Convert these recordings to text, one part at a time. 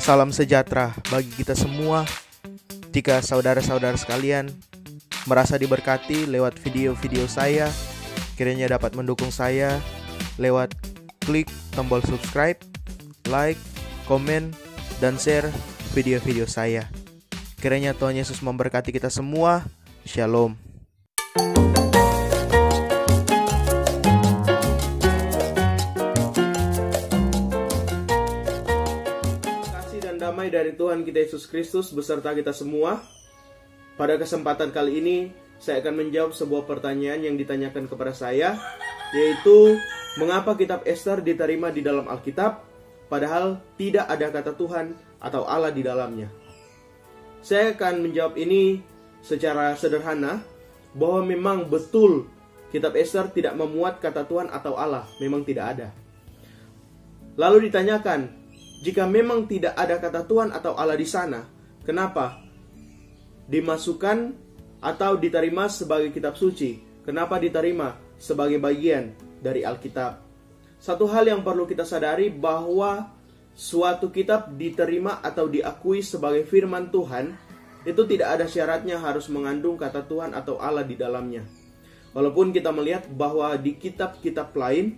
Salam sejahtera bagi kita semua. Jika saudara-saudara sekalian merasa diberkati lewat video-video saya, kiranya dapat mendukung saya lewat klik tombol subscribe, like, komen, dan share video-video saya. Kiranya Tuhan Yesus memberkati kita semua. Shalom. Damai dari Tuhan kita Yesus Kristus beserta kita semua. Pada kesempatan kali ini saya akan menjawab sebuah pertanyaan yang ditanyakan kepada saya, yaitu mengapa kitab Ester diterima di dalam Alkitab padahal tidak ada kata Tuhan atau Allah di dalamnya. Saya akan menjawab ini secara sederhana, bahwa memang betul kitab Ester tidak memuat kata Tuhan atau Allah, memang tidak ada. Lalu ditanyakan, jika memang tidak ada kata Tuhan atau Allah di sana, kenapa dimasukkan atau diterima sebagai kitab suci? Kenapa diterima sebagai bagian dari Alkitab? Satu hal yang perlu kita sadari, bahwa suatu kitab diterima atau diakui sebagai firman Tuhan, itu tidak ada syaratnya harus mengandung kata Tuhan atau Allah di dalamnya. Walaupun kita melihat bahwa di kitab-kitab lain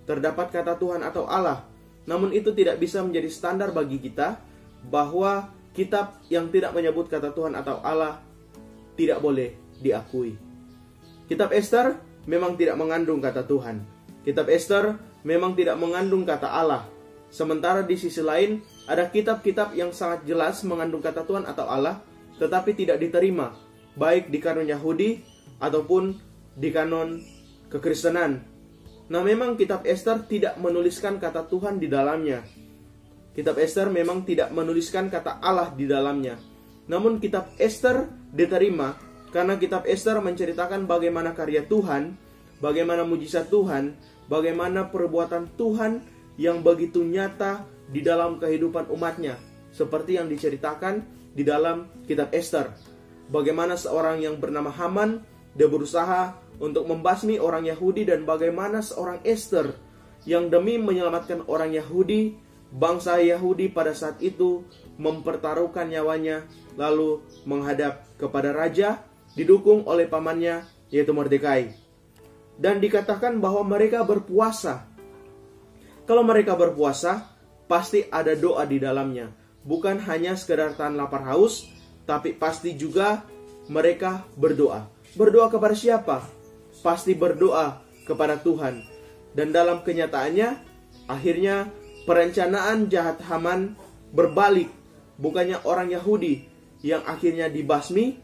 terdapat kata Tuhan atau Allah, namun itu tidak bisa menjadi standar bagi kita bahwa kitab yang tidak menyebut kata Tuhan atau Allah tidak boleh diakui. Kitab Ester memang tidak mengandung kata Tuhan. Kitab Ester memang tidak mengandung kata Allah. Sementara di sisi lain ada kitab-kitab yang sangat jelas mengandung kata Tuhan atau Allah, tetapi tidak diterima baik di kanon Yahudi ataupun di kanon kekristenan. Nah, memang kitab Ester tidak menuliskan kata Tuhan di dalamnya. Kitab Ester memang tidak menuliskan kata Allah di dalamnya. Namun kitab Ester diterima karena kitab Ester menceritakan bagaimana karya Tuhan, bagaimana mujizat Tuhan, bagaimana perbuatan Tuhan yang begitu nyata di dalam kehidupan umatnya, seperti yang diceritakan di dalam kitab Ester. Bagaimana seorang yang bernama Haman, dia berusaha untuk membasmi orang Yahudi, dan bagaimana seorang Ester yang demi menyelamatkan orang Yahudi, bangsa Yahudi pada saat itu mempertaruhkan nyawanya, lalu menghadap kepada raja, didukung oleh pamannya yaitu Mordekai. Dan dikatakan bahwa mereka berpuasa. Kalau mereka berpuasa, pasti ada doa di dalamnya. Bukan hanya sekedar tahan lapar haus, tapi pasti juga mereka berdoa. Berdoa kepada siapa? Pasti berdoa kepada Tuhan. Dan dalam kenyataannya, akhirnya perencanaan jahat Haman berbalik. Bukannya orang Yahudi yang akhirnya dibasmi,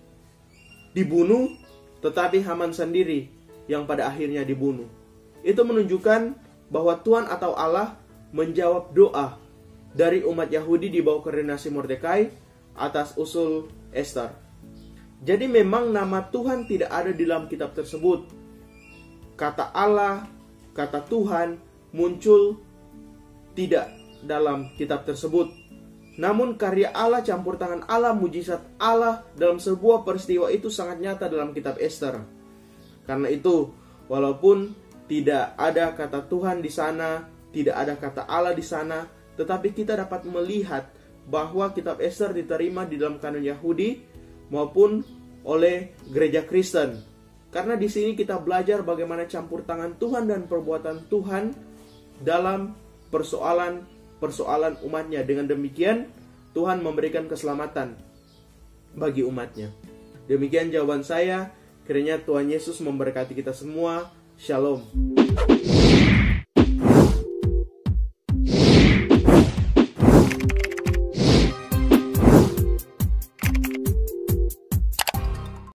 dibunuh, tetapi Haman sendiri yang pada akhirnya dibunuh. Itu menunjukkan bahwa Tuhan atau Allah menjawab doa dari umat Yahudi di bawah koordinasi Mordekai atas usul Ester. Jadi memang nama Tuhan tidak ada di dalam kitab tersebut. Kata Allah, kata Tuhan muncul tidak dalam kitab tersebut. Namun karya Allah, campur tangan Allah, mujizat Allah dalam sebuah peristiwa itu sangat nyata dalam kitab Ester. Karena itu, walaupun tidak ada kata Tuhan di sana, tidak ada kata Allah di sana, tetapi kita dapat melihat bahwa kitab Ester diterima di dalam kanon Yahudi maupun oleh gereja Kristen. Karena di sini kita belajar bagaimana campur tangan Tuhan dan perbuatan Tuhan dalam persoalan umatnya. Dengan demikian Tuhan memberikan keselamatan bagi umatnya. Demikian jawaban saya. Kiranya Tuhan Yesus memberkati kita semua. Shalom.